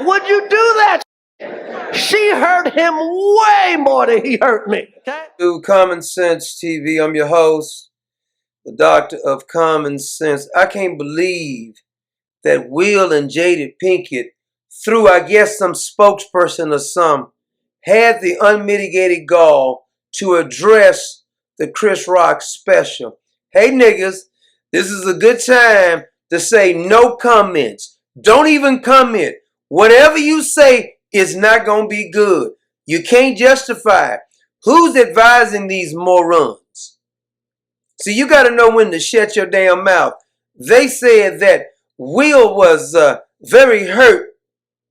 would you do that? She hurt him way more than he hurt me. Okay? To Common Sense TV, I'm your host, the Doctor of Common Sense. I can't believe that Will and Jada Pinkett, through I guess some spokesperson or some, had the unmitigated gall to address the Chris Rock special. Hey niggas, this is a good time to say no comments. Don't even comment. Whatever you say is not going to be good. You can't justify it. Who's advising these morons? See, you got to know when to shut your damn mouth. They said that Will was very hurt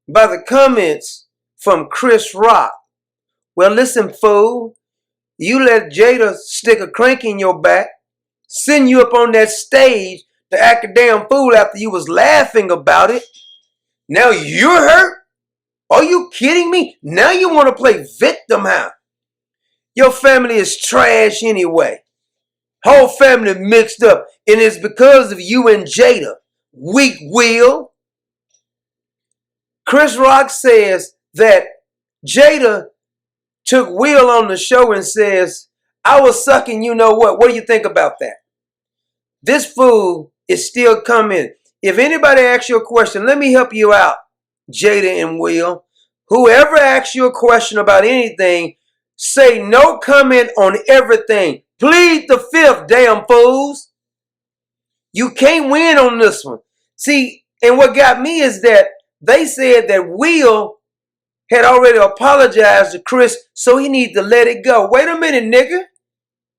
by the comments from Chris Rock. Well, listen, fool. You let Jada stick a crank in your back, send you up on that stage to act a damn fool after you was laughing about it. Now you're hurt? Are you kidding me? Now you want to play victim, huh? Your family is trash anyway. Whole family mixed up, and it's because of you and Jada. Weak Will. Chris Rock says that Jada took Will on the show and says, I was sucking you know what. What do you think about that? This fool is still coming. If anybody asks you a question, let me help you out, Jada and Will. Whoever asks you a question about anything, say no comment on everything. Plead the fifth, damn fools. You can't win on this one. See, and what got me is that they said that Will had already apologized to Chris, so he needs to let it go. Wait a minute, nigga.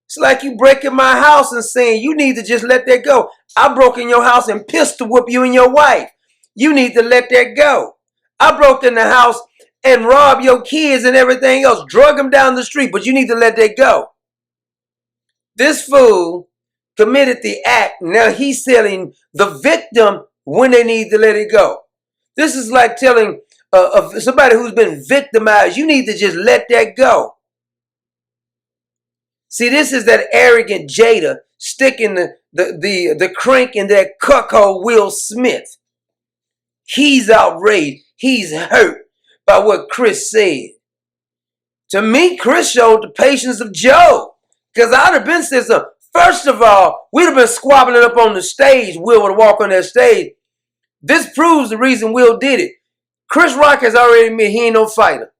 It's like you breaking my house and saying you need to just let that go. I broke in your house and pistol whip you and your wife. You need to let that go. I broke in the house and robbed your kids and everything else, drug them down the street, but you need to let that go. This fool committed the act. Now he's telling the victim when they need to let it go. This is like telling somebody who's been victimized, you need to just let that go. See, this is that arrogant Jada sticking the crank in that cuckold Will Smith. He's outraged. He's hurt by what Chris said. To me, Chris showed the patience of Job. Because I'd have been saying something. First of all, we'd have been squabbling up on the stage. Will would walk on that stage. This proves the reason Will did it. Chris Rock has already admitted he ain't no fighter.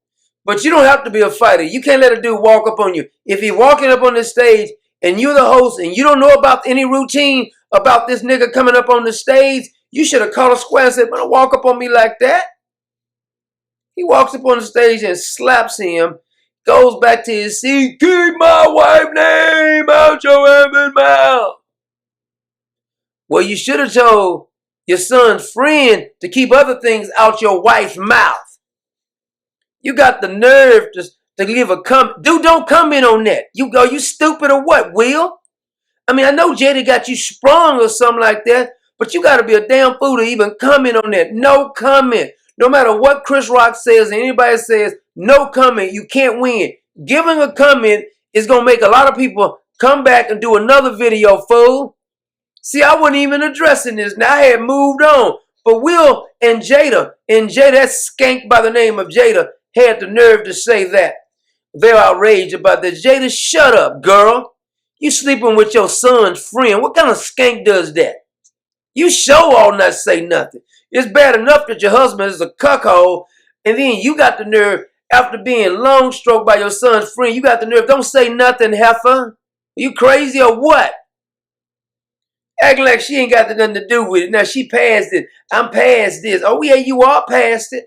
But you don't have to be a fighter. You can't let a dude walk up on you. If he's walking up on the stage and you're the host and you don't know about any routine about this nigga coming up on the stage, you should have called a square and said, don't walk up on me like that. He walks up on the stage and slaps him, goes back to his seat, keep my wife's name out your effing mouth. Well, you should have told your son's friend to keep other things out your wife's mouth. You got the nerve to give a comment. Dude, don't comment on that. You stupid or what, Will? I mean, I know Jada got you sprung or something like that, but you got to be a damn fool to even comment on that. No comment. No matter what Chris Rock says, anybody says, no comment. You can't win. Giving a comment is going to make a lot of people come back and do another video, fool. See, I wasn't even addressing this. Now I had moved on. But Will and Jada, that skank by the name of Jada, had the nerve to say that. They're outraged about that. Jada, shut up, girl. You sleeping with your son's friend. What kind of skank does that? You show all not say nothing. It's bad enough that your husband is a cuckold, and then you got the nerve, after being long stroked by your son's friend, you got the nerve, don't say nothing, heifer. Are you crazy or what? Acting like she ain't got nothing to do with it. Now she passed it. I'm past this. Oh yeah, you are past it.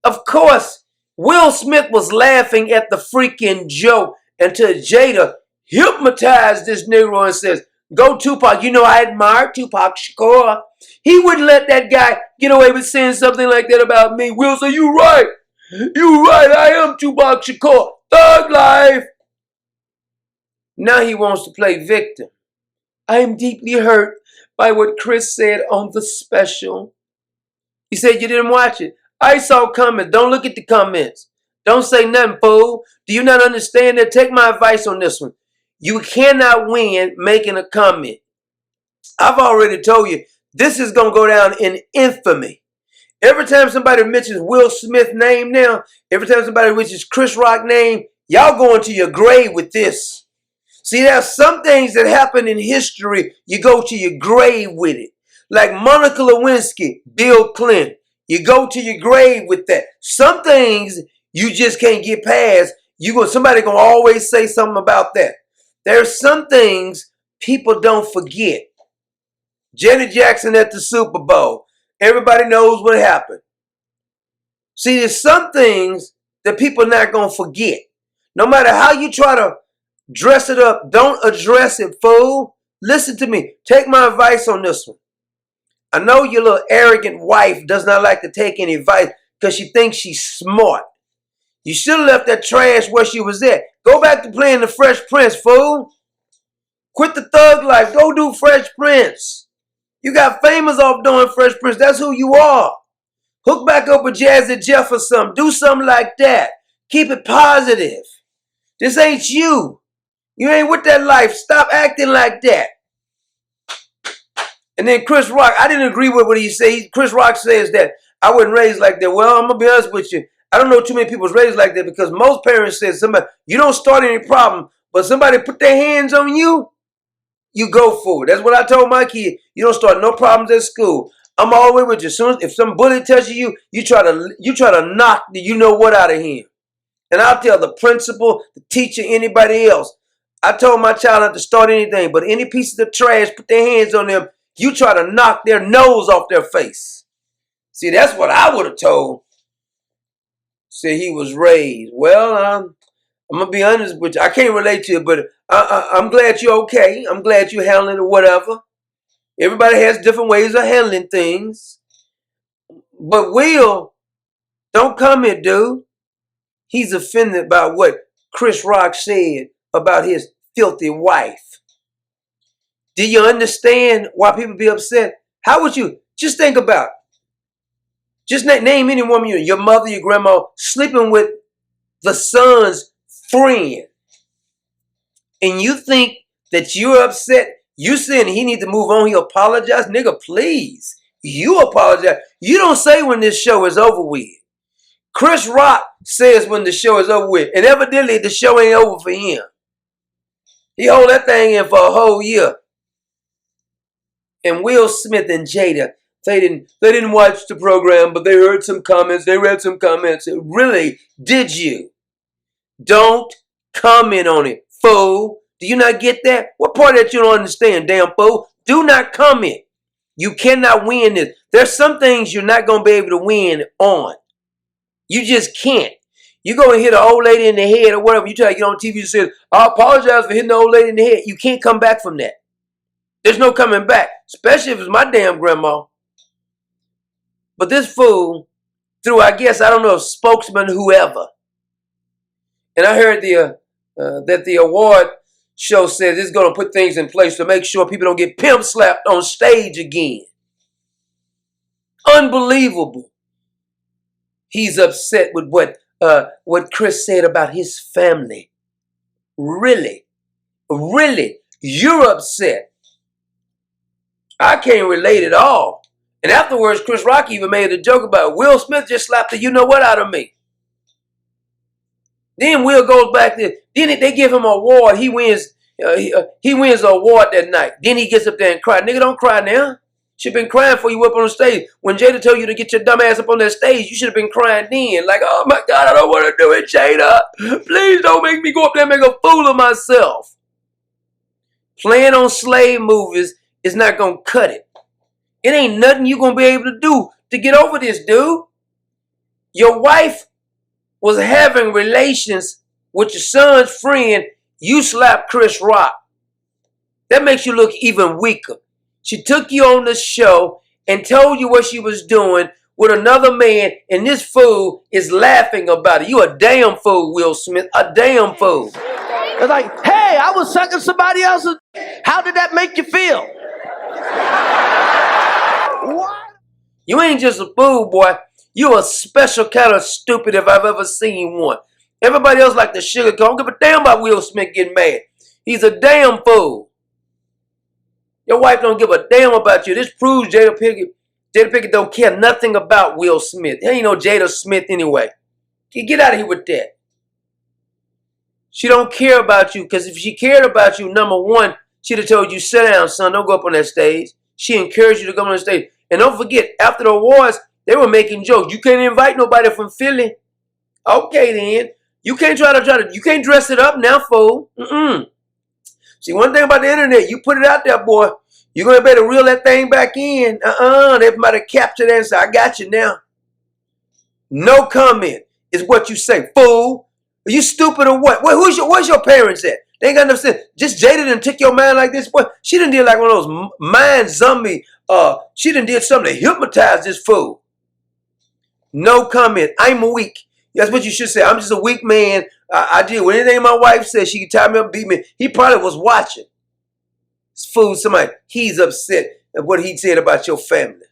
Of course, Will Smith was laughing at the freaking joke until Jada hypnotized this Negro and says, go Tupac. You know I admire Tupac Shakur. He wouldn't let that guy get away with saying something like that about me. Will say, you right. You right. I am Tupac Shakur. Thug life. Now he wants to play victim. I am deeply hurt by what Chris said on the special. He said you didn't watch it. I saw comments. Don't look at the comments. Don't say nothing, fool. Do you not understand that? Take my advice on this one. You cannot win making a comment. I've already told you, this is going to go down in infamy. Every time somebody mentions Will Smith name now, every time somebody mentions Chris Rock name, y'all going to your grave with this. See, there's some things that happen in history, you go to your grave with it. Like Monica Lewinsky, Bill Clinton. You go to your grave with that. Some things you just can't get past. Somebody gonna always say something about that. There's some things people don't forget. Janet Jackson at the Super Bowl. Everybody knows what happened. See, there's some things that people are not going to forget. No matter how you try to dress it up, don't address it, fool. Listen to me. Take my advice on this one. I know your little arrogant wife does not like to take any advice because she thinks she's smart. You should have left that trash where she was at. Go back to playing the Fresh Prince, fool. Quit the thug life. Go do Fresh Prince. You got famous off doing Fresh Prince. That's who you are. Hook back up with Jazzy Jeff or something. Do something like that. Keep it positive. This ain't you. You ain't with that life. Stop acting like that. And then Chris Rock, I didn't agree with what he said. Chris Rock says that I wasn't raised like that. Well, I'm going to be honest with you. I don't know too many people was raised like that because most parents said, you don't start any problem, but somebody put their hands on you, you go for it. That's what I told my kid. You don't start no problems at school. I'm all the way with you. As soon as if some bully touches you, you try to knock the you know what out of him. And I'll tell the principal, the teacher, anybody else. I told my child not to start anything, but any pieces of trash, put their hands on them, you try to knock their nose off their face. See, that's what I would have told. Said he was raised. Well, I'm going to be honest with you. I can't relate to you, but I'm glad you're okay. I'm glad you're handling it, whatever. Everybody has different ways of handling things. But Will, don't come here, dude. He's offended by what Chris Rock said about his filthy wife. Do you understand why people be upset? How would you? Just think about it. Just name any woman, your mother, your grandma, sleeping with the son's friend. And you think that you're upset. You saying he need to move on. He apologize. Nigga, please. You apologize. You don't say when this show is over with. Chris Rock says when the show is over with. And evidently the show ain't over for him. He hold that thing in for a whole year. And Will Smith and Jada, they didn't watch the program, but they heard some comments. They read some comments. Really? Did you? Don't comment on it, fool. Do you not get that? What part that you don't understand, damn fool? Do not comment. You cannot win this. There's some things you're not going to be able to win on. You just can't. You go and hit an old lady in the head or whatever. You try to get on TV and say, I apologize for hitting the old lady in the head. You can't come back from that. There's no coming back, especially if it's my damn grandma. But this fool, through, I guess, I don't know, spokesman, whoever. And I heard that the award show says it's going to put things in place to make sure people don't get pimp slapped on stage again. Unbelievable. He's upset with what Chris said about his family. Really? Really? You're upset. I can't relate at all. And afterwards, Chris Rock even made a joke about Will Smith just slapped the you know what out of me. Then Will goes back there. Then they give him an award. He wins an award that night. Then he gets up there and cries. Nigga, don't cry now. Should have been crying before you up on the stage. When Jada told you to get your dumb ass up on that stage, you should have been crying then. Like, oh my God, I don't want to do it, Jada. Please don't make me go up there and make a fool of myself. Playing on slave movies is not going to cut it. It ain't nothing you're going to be able to do to get over this, dude. Your wife was having relations with your son's friend. You slapped Chris Rock. That makes you look even weaker. She took you on the show and told you what she was doing with another man, and this fool is laughing about it. You a damn fool, Will Smith. A damn fool. It's like, hey, I was sucking somebody else's. How did that make you feel? What? You ain't just a fool, boy. You a special kind of stupid if I've ever seen one. Everybody else like the sugarcoat. Don't give a damn about Will Smith getting mad. He's a damn fool. Your wife don't give a damn about you. This proves Jada Pinkett Jada Pinkett don't care nothing about Will Smith. There ain't no Jada Smith anyway. Get out of here with that. She don't care about you, because if she cared about you, number one, she'd have told you, sit down, son, don't go up on that stage. She encouraged you to go on the stage. And don't forget, after the awards, they were making jokes. You can't invite nobody from Philly. Okay, then. You can't you can't dress it up now, fool. See, one thing about the internet, you put it out there, boy, you're going to better reel that thing back in. Everybody capture that and say, I got you now. No comment is what you say, fool. Are you stupid or what? Where's your parents at? They ain't got enough sense. Just Jada done took your mind like this, boy. She done did like one of those mind zombie. She done did something to hypnotize this fool. No comment. I'm weak. That's what you should say. I'm just a weak man. I deal with anything my wife says. She can tie me up, beat me. He probably was watching. This fool, somebody, he's upset at what he said about your family.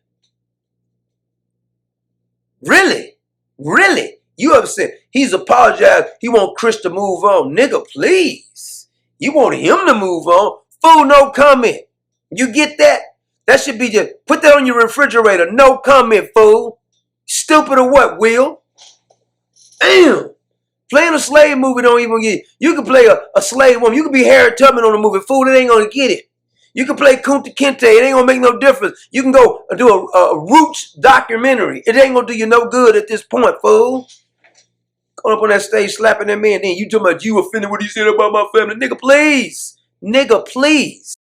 Really? Really? You upset. He's apologized. He want Chris to move on. Nigga, please. You want him to move on? Fool, no comment. You get that? That should be just, put that on your refrigerator. No comment, fool. Stupid or what, Will? Damn. Playing a slave movie don't even get it. You can play a slave woman. You can be Harriet Tubman on a movie. Fool, it ain't going to get it. You can play Kunta Kinte. It ain't going to make no difference. You can go do a Roots documentary. It ain't going to do you no good at this point, fool. Going up on that stage slapping that man. Then you talking about you offended what he said about my family. Nigga, please. Nigga, please.